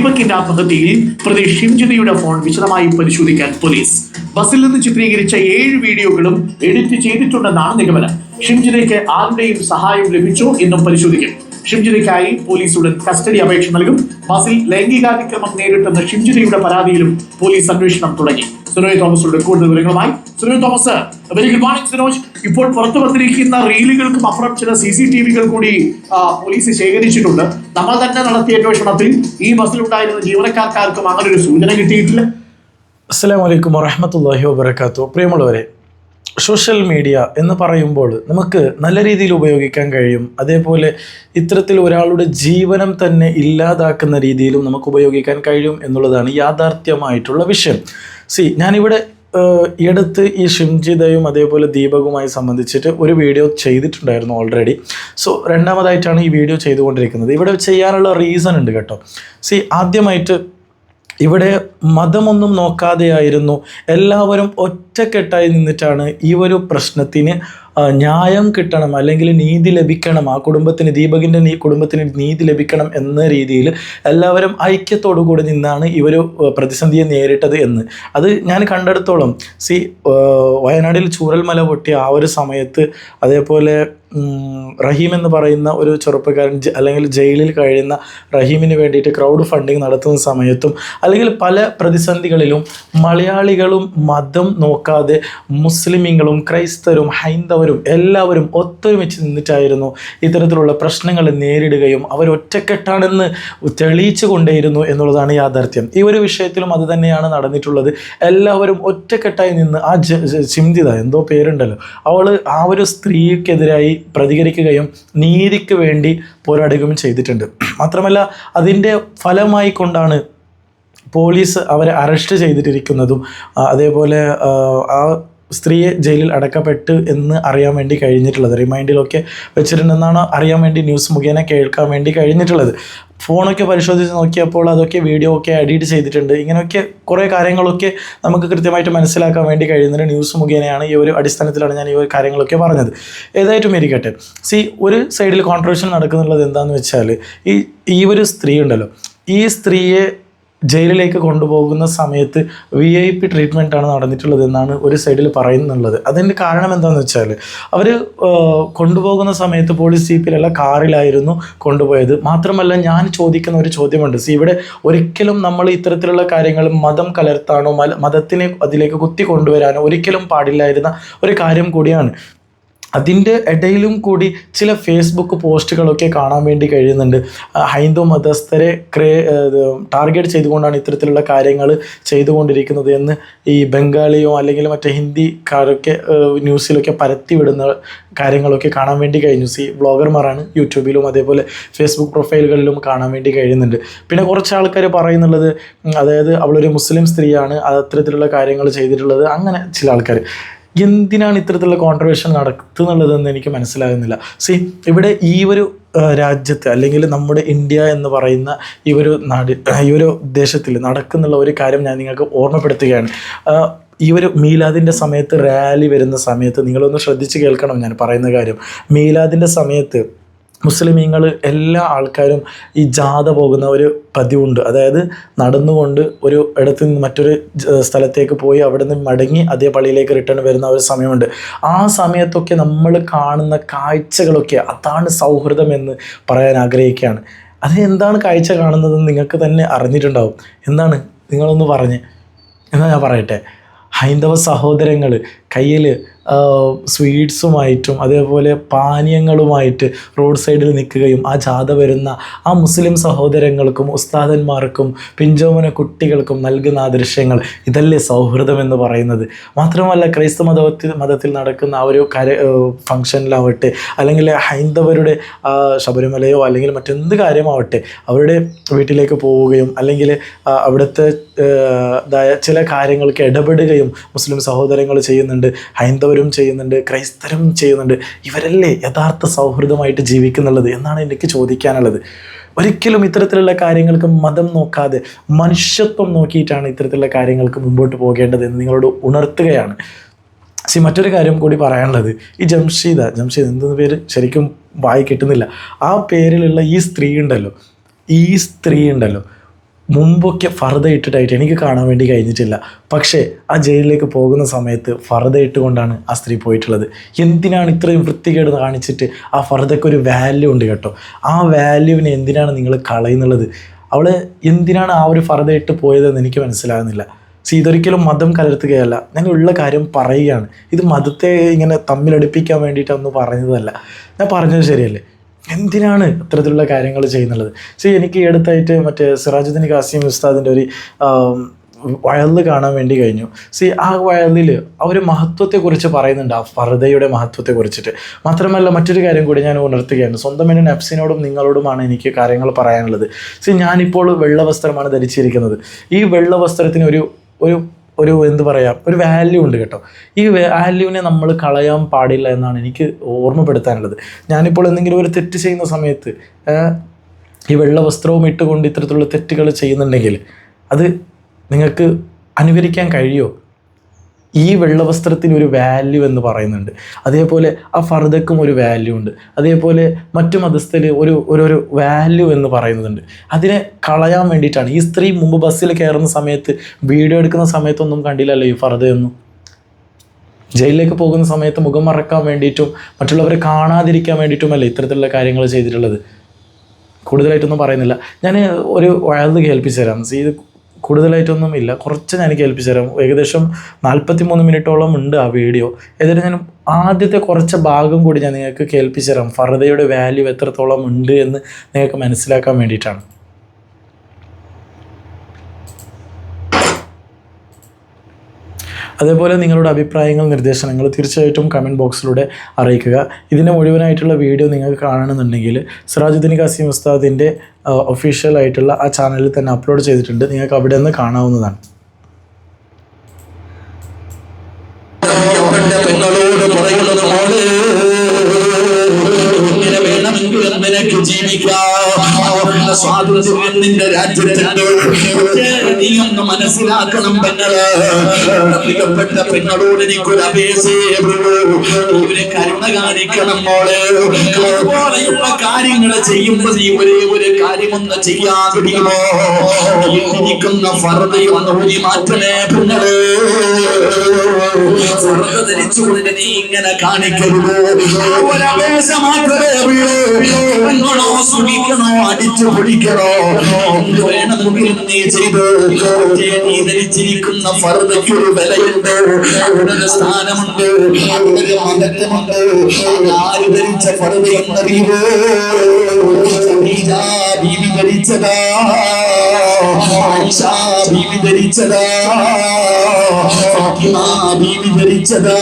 ദീപകിന്റെ ആത്മഹത്യയിൽ പ്രതി ഷിംജിതയുടെ ഫോൺ വിശദമായി പരിശോധിക്കാൻ പോലീസ്. ബസ്സിൽ നിന്ന് ചിത്രീകരിച്ച 7 വീഡിയോകളും എഡിറ്റ് ചെയ്തിട്ടുണ്ടെന്നാണ് നിഗമനം. ഷിംജിതയ്ക്ക് ആരുടെയും സഹായം ലഭിച്ചോ എന്നും പരിശോധിക്കും. ഷിംജിതയ്ക്കായി പോലീസ് ഉടൻ കസ്റ്റഡി അപേക്ഷ നൽകും. ബസ്സിൽ ലൈംഗികാതിക്രമം നേരിട്ടെന്ന ഷിംജിതയുടെ പരാതിയിലും പോലീസ് അന്വേഷണം തുടങ്ങി. സുനോയ് തോമസിലൂടെ കൂടുതൽ വിവരങ്ങളുമായി. Sunoy Thomas, very good morning Sunoj. ഇപ്പോൾ പുറത്തു വന്നിരിക്കുന്ന റീലുകൾക്കും അപ്പുറം ചില CCTV-കൾ കൂടി പോലീസ് ശേഖരിച്ചിട്ടുണ്ട്. നമ്മൾ തന്നെ നടത്തിയ അന്വേഷണത്തിൽ ഈ ബസ്സിലുണ്ടായിരുന്ന ജീവനക്കാർക്കാർക്കും അങ്ങനെ ഒരു സൂചന കിട്ടിയിട്ടില്ല. അസ്സലാമു അലൈക്കും വറഹ്മത്തുള്ളാഹി വബറകാതുഹു. പ്രിയമുള്ളവരെ, സോഷ്യൽ മീഡിയ എന്ന് പറയുമ്പോൾ നമുക്ക് നല്ല രീതിയിൽ ഉപയോഗിക്കാൻ കഴിയും. അതേപോലെ ഇത്തരത്തിൽ ഒരാളുടെ ജീവനം തന്നെ ഇല്ലാതാക്കുന്ന രീതിയിലും നമുക്ക് ഉപയോഗിക്കാൻ കഴിയും എന്നുള്ളതാണ് യാഥാർത്ഥ്യമായിട്ടുള്ള വിഷയം. ഞാനിവിടെ ഈ അടുത്ത് ഈ ഷിംജിതയും അതേപോലെ ദീപകുമായി സംബന്ധിച്ചിട്ട് ഒരു വീഡിയോ ചെയ്തിട്ടുണ്ടായിരുന്നു ഓൾറെഡി. രണ്ടാമതായിട്ടാണ് ഈ വീഡിയോ ചെയ്തുകൊണ്ടിരിക്കുന്നത്. ഇവിടെ ചെയ്യാനുള്ള റീസൺ ഉണ്ട് കേട്ടോ. ആദ്യമായിട്ട് ഇവിടെ മതമൊന്നും നോക്കാതെയായിരുന്നു, എല്ലാവരും ഒറ്റക്കെട്ടായി നിന്നിട്ടാണ് ഈ ഒരു പ്രശ്നത്തിന് ന്യായം കിട്ടണം, അല്ലെങ്കിൽ നീതി ലഭിക്കണം, ആ കുടുംബത്തിന്, ദീപകിൻ്റെ കുടുംബത്തിന് നീതി ലഭിക്കണം എന്ന രീതിയിൽ എല്ലാവരും ഐക്യത്തോടു കൂടി നിന്നാണ് ഈ ഒരു പ്രതിസന്ധിയെ നേരിട്ടത് എന്ന്. അത് ഞാൻ കണ്ടെടുത്തോളം വയനാട്ടിൽ ചൂരൽമല പൊട്ടിയ ആ ഒരു സമയത്ത്, അതേപോലെ റഹീം എന്ന് പറയുന്ന ഒരു ചെറുപ്പക്കാരൻ, അല്ലെങ്കിൽ ജയിലിൽ കഴിയുന്ന റഹീമിന് വേണ്ടിയിട്ട് ക്രൗഡ് ഫണ്ടിങ് നടത്തുന്ന സമയത്തും, അല്ലെങ്കിൽ പല പ്രതിസന്ധികളിലും മലയാളികളും മതം നോക്കാതെ മുസ്ലിമീങ്ങളും ക്രൈസ്തവരും ഹൈന്ദവരും എല്ലാവരും ഒത്തൊരുമിച്ച് നിന്നിട്ടായിരുന്നു ഇത്തരത്തിലുള്ള പ്രശ്നങ്ങൾ നേരിടുകയും അവർ ഒറ്റക്കെട്ടാണെന്ന് തെളിയിച്ചു കൊണ്ടേയിരുന്നു എന്നുള്ളതാണ് യാഥാർത്ഥ്യം. ഈ ഒരു വിഷയത്തിലും അത് തന്നെയാണ് നടന്നിട്ടുള്ളത്. എല്ലാവരും ഒറ്റക്കെട്ടായി നിന്ന് ആ ചിന്തിത എന്തോ പേരുണ്ടല്ലോ, അവൾ ആ ഒരു സ്ത്രീക്കെതിരായി പ്രതികരിക്കുകയും നീതിക്ക് വേണ്ടി പോരാടുകയും ചെയ്തിട്ടുണ്ട്. മാത്രമല്ല അതിൻ്റെ ഫലമായി കൊണ്ടാണ് പോലീസ് അവരെ അറസ്റ്റ് ചെയ്തിട്ടിരിക്കുന്നതും അതേപോലെ ആ സ്ത്രീയെ ജയിലിൽ അടക്കപ്പെട്ടു എന്ന് അറിയാൻ വേണ്ടി കഴിഞ്ഞിട്ടുള്ളത്. റിമൈൻഡിലൊക്കെ വെച്ചിട്ടുണ്ടെന്നാണ് അറിയാൻ വേണ്ടി ന്യൂസ് മുഖേന കേൾക്കാൻ വേണ്ടി കഴിഞ്ഞിട്ടുള്ളത്. ഫോണൊക്കെ പരിശോധിച്ച് നോക്കിയപ്പോൾ അതൊക്കെ വീഡിയോ ഒക്കെ എഡിറ്റ് ചെയ്തിട്ടുണ്ട്. ഇങ്ങനെയൊക്കെ കുറേ കാര്യങ്ങളൊക്കെ നമുക്ക് കൃത്യമായിട്ട് മനസ്സിലാക്കാൻ വേണ്ടി കഴിയുന്നത് ന്യൂസ് മുഖേനയാണ്. ഈ ഒരു അടിസ്ഥാനത്തിലാണ് ഞാൻ ഈ ഒരു കാര്യങ്ങളൊക്കെ പറഞ്ഞത്. ഏതായിട്ടും ഇരിക്കട്ടെ. ഒരു സൈഡിൽ കോൺട്രവേഴ്ഷൻ നടക്കുന്നുള്ളത് എന്താണെന്ന് വെച്ചാൽ, ഈ ഒരു സ്ത്രീ ഉണ്ടല്ലോ, ഈ സ്ത്രീയെ ജയിലിലേക്ക് കൊണ്ടുപോകുന്ന സമയത്ത് VIP ട്രീറ്റ്മെൻറ്റാണ് നടന്നിട്ടുള്ളത് എന്നാണ് ഒരു സൈഡിൽ പറയുന്നുള്ളത്. അതിൻ്റെ കാരണം എന്താണെന്ന് വെച്ചാൽ, അവർ കൊണ്ടുപോകുന്ന സമയത്ത് പോലീസ് ജീപ്പിലല്ല, കാറിലായിരുന്നു കൊണ്ടുപോയത്. മാത്രമല്ല ഞാൻ ചോദിക്കുന്ന ഒരു ചോദ്യമുണ്ട്. ഇവിടെ ഒരിക്കലും നമ്മൾ ഇത്തരത്തിലുള്ള കാര്യങ്ങൾ മതം കലർത്താനോ മതത്തിനെ അതിലേക്ക് കുത്തി കൊണ്ടുവരാനോ ഒരിക്കലും പാടില്ലായിരുന്ന ഒരു കാര്യം കൂടിയാണ്. അതിൻ്റെ ഇടയിലും കൂടി ചില ഫേസ്ബുക്ക് പോസ്റ്റുകളൊക്കെ കാണാൻ വേണ്ടി കഴിയുന്നുണ്ട്. ഹൈന്ദവ മതസ്ഥരെ ടാർഗറ്റ് ചെയ്തുകൊണ്ടാണ് ഇത്തരത്തിലുള്ള കാര്യങ്ങൾ ചെയ്തുകൊണ്ടിരിക്കുന്നത് എന്ന് ഈ ബംഗാളിയോ അല്ലെങ്കിൽ മറ്റേ ഹിന്ദിക്കാരൊക്കെ ന്യൂസിലൊക്കെ പരത്തി വിടുന്ന കാര്യങ്ങളൊക്കെ കാണാൻ വേണ്ടി കഴിഞ്ഞു. വ്ളോഗർമാരാണ്, യൂട്യൂബിലും അതേപോലെ ഫേസ്ബുക്ക് പ്രൊഫൈലുകളിലും കാണാൻ വേണ്ടി കഴിയുന്നുണ്ട്. പിന്നെ കുറച്ച് ആൾക്കാർ പറയുന്നുള്ളത്, അതായത് അവളൊരു മുസ്ലിം സ്ത്രീയാണ് അത്തരത്തിലുള്ള കാര്യങ്ങൾ ചെയ്തിട്ടുള്ളത്. അങ്ങനെ ചില ആൾക്കാർ എന്തിനാണ് ഇത്തരത്തിലുള്ള കോൺട്രവേഴ്ഷൻ നടത്തുന്നുള്ളതെന്ന് എനിക്ക് മനസ്സിലാകുന്നില്ല. ഇവിടെ ഈ ഒരു രാജ്യത്ത്, അല്ലെങ്കിൽ നമ്മുടെ ഇന്ത്യ എന്ന് പറയുന്ന ഈ ഒരു ഈ ഒരു ദേശത്തിൽ നടക്കുന്നുള്ള ഒരു കാര്യം ഞാൻ നിങ്ങൾക്ക് ഓർമ്മപ്പെടുത്തുകയാണ്. ഈ ഒരു മീലാദിൻ്റെ സമയത്ത്, റാലി വരുന്ന സമയത്ത് നിങ്ങളൊന്ന് ശ്രദ്ധിച്ച് കേൾക്കണം ഞാൻ പറയുന്ന കാര്യം. മീലാദിൻ്റെ സമയത്ത് മുസ്ലിമീങ്ങൾ എല്ലാ ആൾക്കാരും ഈ ജാഥ പോകുന്ന ഒരു പതിവുണ്ട്. അതായത് നടന്നുകൊണ്ട് ഒരു ഇടത്ത് നിന്ന് മറ്റൊരു സ്ഥലത്തേക്ക് പോയി അവിടെ നിന്ന് മടങ്ങി അതേ പള്ളിയിലേക്ക് റിട്ടേൺ വരുന്ന ഒരു സമയമുണ്ട്. ആ സമയത്തൊക്കെ നമ്മൾ കാണുന്ന കാഴ്ചകളൊക്കെ അതാണ് സൗഹൃദം എന്ന് പറയാൻ ആഗ്രഹിക്കുകയാണ്. അത് എന്താണ് കാഴ്ച കാണുന്നതെന്ന് നിങ്ങൾക്ക് തന്നെ അറിഞ്ഞിട്ടുണ്ടാവും. എന്താണ്, നിങ്ങളൊന്ന് പറഞ്ഞ് എന്നാൽ ഞാൻ പറയട്ടെ. ഹൈന്ദവ സഹോദരങ്ങൾ കയ്യിൽ സ്വീറ്റ്സുമായിട്ടും അതേപോലെ പാനീയങ്ങളുമായിട്ട് റോഡ് സൈഡിൽ നിൽക്കുകയും ആ ജാഥ വരുന്ന ആ മുസ്ലിം സഹോദരങ്ങൾക്കും ഉസ്താദന്മാർക്കും പിഞ്ചോമന കുട്ടികൾക്കും നൽകുന്ന ആ ദൃശ്യങ്ങൾ, ഇതല്ലേ സൗഹൃദം എന്ന് പറയുന്നത്. മാത്രമല്ല ക്രൈസ്തവ മതത്തിൽ നടക്കുന്ന ആ ഒരു ഫംഗ്ഷനിലാവട്ടെ, അല്ലെങ്കിൽ ഹൈന്ദവരുടെ ശബരിമലയോ അല്ലെങ്കിൽ മറ്റെന്ത് കാര്യമാവട്ടെ, അവരുടെ വീട്ടിലേക്ക് പോവുകയും അല്ലെങ്കിൽ അവിടുത്തെ ചില കാര്യങ്ങൾക്ക് ഇടപെടുകയും മുസ്ലിം സഹോദരങ്ങൾ ചെയ്യുന്നുണ്ട്, ഹൈന്ദവരും ചെയ്യുന്നുണ്ട്, ക്രൈസ്തവരും ചെയ്യുന്നുണ്ട്. ഇവരല്ലേ യഥാർത്ഥ സൗഹൃദമായിട്ട് ജീവിക്കുന്നുള്ളത് എന്നാണ് എനിക്ക് ചോദിക്കാനുള്ളത്. ഒരിക്കലും ഇത്തരത്തിലുള്ള കാര്യങ്ങൾക്ക് മതം നോക്കാതെ മനുഷ്യത്വം നോക്കിയിട്ടാണ് ഇത്തരത്തിലുള്ള കാര്യങ്ങൾക്ക് മുമ്പോട്ട് പോകേണ്ടത് എന്ന് നിങ്ങളോട് ഉണർത്തുകയാണ്. മറ്റൊരു കാര്യം കൂടി പറയാനുള്ളത്, ഈ ജംഷീദ് എന്തെന്ന് പേര് ശരിക്കും വായി കിട്ടുന്നില്ല, ആ പേരിലുള്ള ഈ സ്ത്രീ ഉണ്ടല്ലോ മുമ്പൊക്കെ ഫർദ ഇട്ടിട്ടായിട്ട് എനിക്ക് കാണാൻ വേണ്ടി കഴിഞ്ഞിട്ടില്ല. പക്ഷേ ആ ജയിലിലേക്ക് പോകുന്ന സമയത്ത് ഫർദ ഇട്ടുകൊണ്ടാണ് ആ സ്ത്രീ പോയിട്ടുള്ളത്. എന്തിനാണ് ഇത്രയും വൃത്തികേട് കാണിച്ചിട്ട്? ആ ഫർദയ്ക്കൊരു വാല്യൂ ഉണ്ട് കേട്ടോ. ആ വാല്യൂവിനെ എന്തിനാണ് നിങ്ങൾ കളയുന്നുള്ളത്? അവൾ എന്തിനാണ് ആ ഒരു ഫർദ ഇട്ട് പോയതെന്ന് എനിക്ക് മനസ്സിലാകുന്നില്ല. ഇതൊരിക്കലും മതം കലർത്തുകയല്ല, ഞാൻ ഉള്ള കാര്യം പറയുകയാണ്. ഇത് മതത്തെ ഇങ്ങനെ തമ്മിലടുപ്പിക്കാൻ വേണ്ടിയിട്ടൊന്നും പറഞ്ഞതല്ല. ഞാൻ പറഞ്ഞത് ശരിയല്ലേ? എന്തിനാണ് ഇത്തരത്തിലുള്ള കാര്യങ്ങൾ ചെയ്യുന്നുള്ളത്? എനിക്ക് ഈ അടുത്തായിട്ട് മറ്റേ സിറാജുദ്ദീൻ ഖാസിം ഉസ്താദിൻ്റെ ഒരു വയലിൽ കാണാൻ വേണ്ടി കഴിഞ്ഞു. ആ വയലിൽ അവർ മഹത്വത്തെക്കുറിച്ച് പറയുന്നുണ്ട്, ആ ഫർദയുടെ മഹത്വത്തെ കുറിച്ചിട്ട്. മാത്രമല്ല മറ്റൊരു കാര്യം കൂടി ഞാൻ ഉണർത്തുകയാണ്. സ്വന്തം എൻ്റെ നഫ്സിനോടും നിങ്ങളോടുമാണ് എനിക്ക് കാര്യങ്ങൾ പറയാനുള്ളത്. ഞാനിപ്പോൾ വെള്ള വസ്ത്രമാണ് ധരിച്ചിരിക്കുന്നത്. ഈ വെള്ള വസ്ത്രത്തിന് ഒരു എന്ത് പറയുക, ഒരു വാല്യൂ ഉണ്ട് കേട്ടോ. ഈ വാല്യൂവിനെ നമ്മൾ കളയാൻ പാടില്ല എന്നാണ് എനിക്ക് ഓർമ്മപ്പെടുത്താനുള്ളത്. ഞാനിപ്പോൾ എന്തെങ്കിലും ഒരു തെറ്റ് ചെയ്യുന്ന സമയത്ത് ഈ വെള്ള വസ്ത്രവും ഇട്ടുകൊണ്ട് ഇത്തരത്തിലുള്ള തെറ്റുകൾ ചെയ്യുന്നുണ്ടെങ്കിൽ അത് നിങ്ങൾക്ക് അനുകരിക്കാൻ കഴിയുമോ? ഈ വെള്ളവസ്ത്രത്തിന് ഒരു വാല്യൂ എന്ന് പറയുന്നുണ്ട്. അതേപോലെ ആ ഫർദക്കും ഒരു വാല്യൂ ഉണ്ട്. അതേപോലെ മറ്റു മതസ്ഥയിൽ ഒരു വാല്യൂ എന്ന് പറയുന്നുണ്ട്. അതിനെ കളയാൻ വേണ്ടിയിട്ടാണ് ഈ സ്ത്രീ മുമ്പ് ബസ്സിൽ കയറുന്ന സമയത്ത്, വീഡിയോ എടുക്കുന്ന സമയത്തൊന്നും കണ്ടില്ലല്ലോ ഈ ഫർദയൊന്നും. ജയിലിലേക്ക് പോകുന്ന സമയത്ത് മുഖം മറക്കാൻ വേണ്ടിയിട്ടും മറ്റുള്ളവരെ കാണാതിരിക്കാൻ വേണ്ടിയിട്ടുമല്ലേ ഇത്തരത്തിലുള്ള കാര്യങ്ങൾ ചെയ്തിട്ടുള്ളത്. കൂടുതലായിട്ടൊന്നും പറയുന്നില്ല. ഞാൻ ഒരു വയത് കേൾപ്പിച്ചു തരാം. ഇത് കൂടുതലായിട്ടൊന്നും ഇല്ല, കുറച്ച് ഞാൻ കേൾപ്പിച്ചു തരാം. ഏകദേശം 43 മിനിറ്റോളം ഉണ്ട് ആ വീഡിയോ. ഏതായാലും ഞാൻ ആദ്യത്തെ കുറച്ച് ഭാഗം കൂടി ഞാൻ നിങ്ങൾക്ക് കേൾപ്പിച്ചു തരാം. ഫർദയുടെ വാല്യൂ എത്രത്തോളം ഉണ്ട് എന്ന് നിങ്ങൾക്ക് മനസ്സിലാക്കാൻ വേണ്ടിയിട്ടാണ്. അതേപോലെ നിങ്ങളുടെ അഭിപ്രായങ്ങൾ, നിർദ്ദേശങ്ങൾ തീർച്ചയായിട്ടും കമൻറ്റ് ബോക്സിലൂടെ അറിയിക്കുക. ഇതിൻ്റെ മുഴുവനായിട്ടുള്ള വീഡിയോ നിങ്ങൾക്ക് കാണണമെന്നുണ്ടെങ്കിൽ സിറാജുദ്ദീൻ ഖാസിം ഉസ്താദിൻ്റെ ഒഫീഷ്യലായിട്ടുള്ള ആ ചാനലിൽ തന്നെ അപ്ലോഡ് ചെയ്തിട്ടുണ്ട്. നിങ്ങൾക്ക് അവിടെ നിന്ന് കാണാവുന്നതാണ്. നിനക്ക് ജീവിക്കാം, സ്വാതന്ത്ര്യം നിന്റെ രാജ്യത്തുണ്ട്. നീ ഒന്ന് മനസ്സിലാക്കണം പെങ്ങള്. പ്രിയപ്പെട്ട പെങ്ങളോട് എനിക്കൊരു അപേക്ഷയുള്ളൂ, ഒരു കരുണ കാണിക്കണം മോളെ. പോലെയുള്ള കാര്യങ്ങൾ ചെയ്യുമ്പോൾ നീ ഒരു കാര്യമൊന്ന് ചെയ്യാൻ കഴിയുമോ? ഇരിക്കുന്ന ഫർദയൊന്ന് ഊരി മാറ്റണേ പെങ്ങള്. ഫർദ ധരിച്ചുകൊണ്ട് നീ ഇങ്ങനെ കാണിക്കരുത്. ഒരു അപേക്ഷ മാത്രമേ ഉള്ളൂ. പെങ്ങളോ സുഖിക്കണോ, അടിച്ചു പൊടിക്കണോ, എന്ത് വേണമെങ്കിലും നീ ചെയ്ത്. നീ ധരിച്ചിരിക്കുന്ന ഫർദയ്ക്കൊരു വിലയുണ്ട്, ഒരു സ്ഥാനമുണ്ട്, ഒരു മഹത്വമുണ്ട്. ആര് ധരിച്ച ഫർദയെന്നറിയുമോ? ബീവി ധരിച്ചതാ, ആയിഷ ബീവി ധരിച്ചതാ, ഫാത്തിമ ബീവി ധരിച്ചതാ,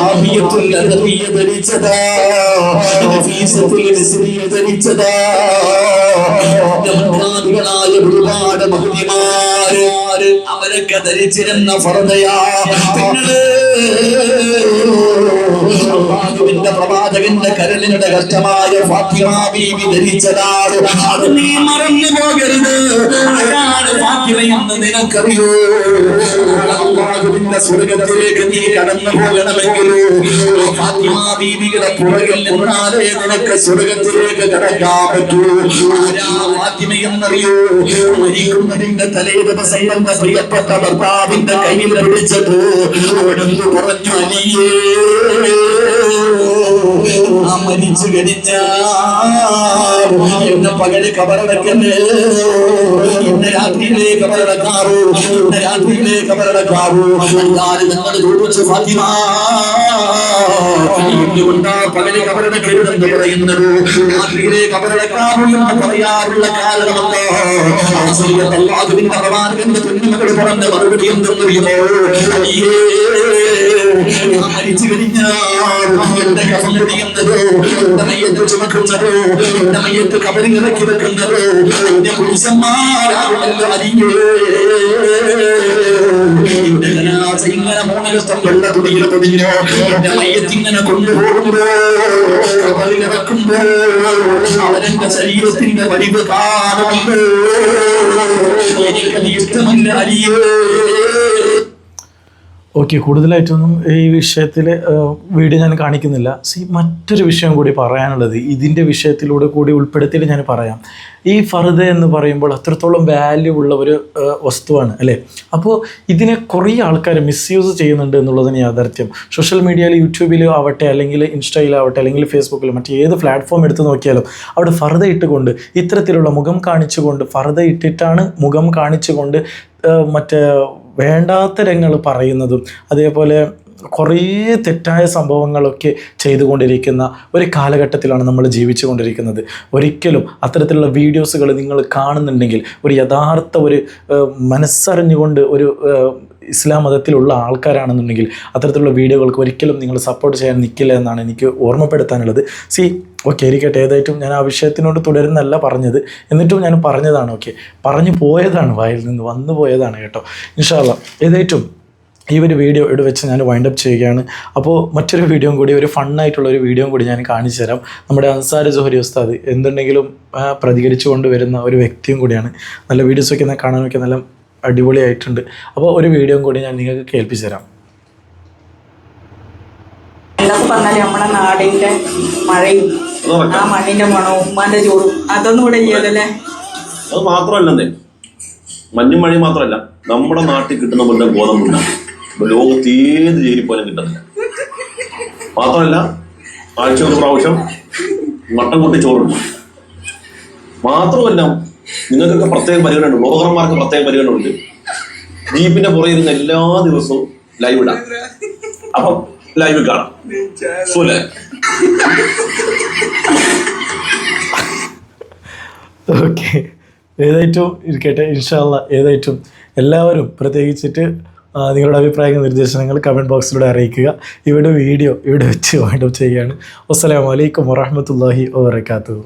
ആബിയത്തുൽ അദബിയ ധരിച്ചതാ, നഫീസത്തുൽ മിസ്രിയ ധരിച്ചതാ. ായ ഒരുപാട് മഹതിമാര് അവരൊക്കെ ധരിച്ചിരുന്ന ഫർദയാ. അല്ലാഹുവിന്റെ പ്രവാചകന്റെ കരളിന്റെ കഷ്ടമായ ഫാത്തിമ ബീവി ധരിച്ചതാണ്. അത് നീ മറന്നു പോകരുത്. ആരാണ് ഫാത്തിമയെന്ന് നിനക്കറിയോ? അല്ലാഹുവിന്റെ സ്വർഗത്തിലേക്ക് നീ കടന്നു പോകണമെങ്കിൽ ഫാത്തിമ ബീവിയുടെ പുറകിൽ നിന്നാലേ നിനക്ക് സ്വർഗത്തിലേക്ക് കടക്കാൻ പറ്റൂ. ആരാ ഫാത്തിമയെന്നറിയോ? മരിക്കുന്നതിന്റെ തലേ ദിവസം തന്റെ പ്രിയപ്പെട്ട ഭർത്താവിന്റെ കയ്യിൽ പിടിച്ചിട്ട് അവിടുന്ന് പറഞ്ഞു, അലിയേ, മരിച്ചു കഴിഞ്ഞാൽ എന്നെ പകല് കബറടക്കല്ലേ, ഇന്ന് രാത്രിയിലേ കബറടക്കാവൂ, ഇന്ന് രാത്രിയിലേ കബറടക്കാവൂ. എല്ലാവരും ഞങ്ങൾ ചോദിച്ചു, ഫാത്തിമ എന്തുകൊണ്ടാ പകല് കബറടക്കരുതെന്ന് പറയുന്നത്, രാത്രിയിലേ കബറടക്കാവൂ എന്ന് പറയാറുള്ള കാരണമല്ലോ? അല്ലാഹുവിന്റെ പ്രവാചകന്റെ പെണ്ണുമകൾ പറഞ്ഞ മറുപടി എന്തെന്നറിയുമോ? മരിച്ചു കഴിഞ്ഞാൽ എന്റെ കഫൻ ചെയ്യുന്നത്, എന്റെ മയ്യത്ത് ചുമക്കുന്നത്, എന്റെ മയ്യത്ത് കബറിൽ ഇറക്കി വെക്കുന്നത് എന്റെ പുരുഷന്മാരാകുമല്ലോ. അറിയേ, എന്റെ ജനാസ ഇങ്ങനെ 3 ദിവസം വെള്ള തുണിയിൽ പൊതിഞ്ഞോ, എന്റെ മയ്യത്ത് ഇങ്ങനെ കൊണ്ടുപോകുമ്പോ, കബറിൽ ഇറക്കുമ്പോ അവരെന്റെ ശരീരത്തിന്റെ വലിവ് കാണുമ്പോ എനിക്കത് ഇഷ്ടമല്ല. അറിയേ, ഓക്കെ, കൂടുതലായിട്ടൊന്നും ഈ വിഷയത്തിൽ വീഡിയോ ഞാൻ കാണിക്കുന്നില്ല. മറ്റൊരു വിഷയം കൂടി പറയാനുള്ളത് ഇതിൻ്റെ വിഷയത്തിലൂടെ കൂടി ഉൾപ്പെടുത്തിയിട്ട് ഞാൻ പറയാം. ഈ ഫർദ എന്ന് പറയുമ്പോൾ അത്രത്തോളം വാല്യൂ ഉള്ള ഒരു വസ്തുവാണ് അല്ലേ. അപ്പോൾ ഇതിനെ കുറേ ആൾക്കാർ മിസ്യൂസ് ചെയ്യുന്നുണ്ട് എന്നുള്ളതിന് യാഥാർത്ഥ്യം. സോഷ്യൽ മീഡിയയിൽ, യൂട്യൂബിലോ ആവട്ടെ, അല്ലെങ്കിൽ ഇൻസ്റ്റയിലാവട്ടെ, അല്ലെങ്കിൽ ഫേസ്ബുക്കിലോ മറ്റേത് പ്ലാറ്റ്ഫോം എടുത്ത് നോക്കിയാലും അവിടെ ഫർദ ഇട്ടുകൊണ്ട്, ഇത്തരത്തിലുള്ള മുഖം കാണിച്ചുകൊണ്ട്, ഫർദ ഇട്ടിട്ടാണ് മുഖം കാണിച്ചുകൊണ്ട് മറ്റേ വേണ്ടാത്ത രംഗങ്ങൾ പറയുന്നതും അതേപോലെ കുറേ തെറ്റായ സംഭവങ്ങളൊക്കെ ചെയ്തുകൊണ്ടിരിക്കുന്ന ഒരു കാലഘട്ടത്തിലാണ് നമ്മൾ ജീവിച്ചു കൊണ്ടിരിക്കുന്നത്. ഒരിക്കലും അത്തരത്തിലുള്ള വീഡിയോസുകൾ നിങ്ങൾ കാണുന്നുണ്ടെങ്കിൽ ഒരു യഥാർത്ഥ ഒരു മനസ്സറിഞ്ഞുകൊണ്ട് ഒരു ഇസ്ലാം മതത്തിലുള്ള ആൾക്കാരാണെന്നുണ്ടെങ്കിൽ അത്തരത്തിലുള്ള വീഡിയോകൾക്ക് ഒരിക്കലും നിങ്ങൾ സപ്പോർട്ട് ചെയ്യാൻ നിൽക്കില്ല എന്നാണ് എനിക്ക് ഓർമ്മപ്പെടുത്താനുള്ളത്. ഓക്കെ, ഇരിക്കട്ടെ. ഏതായിട്ടും ഞാൻ ആ വിഷയത്തിനോട് തുടരുന്നല്ല പറഞ്ഞത്, എന്നിട്ടും ഞാൻ പറഞ്ഞതാണ്. ഓക്കെ, പറഞ്ഞു പോയതാണ്, വായിൽ നിന്ന് വന്നു പോയതാണ് കേട്ടോ. ഇൻഷാ അല്ലാഹ് ഏതായിട്ടും ഈ ഒരു വീഡിയോ ഇവിടെ വെച്ച് ഞാൻ വൈൻഡപ്പ് ചെയ്യുകയാണ്. അപ്പോൾ മറ്റൊരു വീഡിയോയും കൂടി, ഒരു ഫണ്ണായിട്ടുള്ള ഒരു വീഡിയോയും കൂടി ഞാൻ കാണിച്ചു തരാം. നമ്മുടെ അൻസാരി സുഹരി ഉസ്താദ് എന്തുണ്ടെങ്കിലും പ്രതികരിച്ചു കൊണ്ടുവരുന്ന ഒരു വ്യക്തിയും കൂടിയാണ്. നല്ല വീഡിയോസൊക്കെ കാണാനൊക്കെ നല്ല അടിപൊളിയായിട്ടുണ്ട്. അപ്പോൾ ഒരു വീഡിയോയും കൂടി ഞാൻ നിങ്ങൾക്ക് കേൾപ്പിച്ചു തരാം. എന്നൊക്കെ പറഞ്ഞാൽ നമ്മുടെ നാടിൻ്റെ മഴയും ആ മണ്ണിൻ്റെ മണവും ഉമ്മാൻ്റെ ചോറും അതൊന്നും ഇവിടെ ചെയ്യലല്ലേ. അത് മാത്രമല്ലെന്നേ, മഞ്ഞും മഴയും മാത്രമല്ല, നമ്മുടെ നാട്ടിൽ കിട്ടുന്ന പോലെ ഗോതമ്പുണ്ടാകും ലോകത്ത് ഏത് ജയിലിൽ പോലും കിട്ടുന്നില്ല. മാത്രമല്ല, ആഴ്ച ഒരു പ്രാവശ്യം മട്ടൻ കൂട്ടി ചോറുണ്ട്. മാത്രമല്ല, നിങ്ങൾക്കൊക്കെ പ്രത്യേക പരിഗണന ഉണ്ട്, ബ്ലോഗർമാർക്ക് പ്രത്യേക പരിഗണന ഉണ്ട്. ജീപ്പിന്റെ പുറകെ ഇരുന്ന് എല്ലാ ദിവസവും ലൈവ് ഇടാം. അപ്പം ലൈവ് കാണാം. ഓക്കെ, ഏതായിട്ടും ഇരിക്കട്ടെ. ഇൻഷാ അല്ലാഹ് ഏതായിട്ടും എല്ലാവരും പ്രത്യേകിച്ചിട്ട് നിങ്ങളുടെ അഭിപ്രായങ്ങൾ, നിർദ്ദേശങ്ങൾ കമൻറ്റ് ബോക്സിലൂടെ അറിയിക്കുക. വീഡിയോ ഇവിടെ വെച്ച് വൈൻഡപ്പ് ചെയ്യുകയാണ്. അസ്സലാമു അലൈക്കും വറഹ്മത്തുള്ളാഹി വബറകാതുഹു.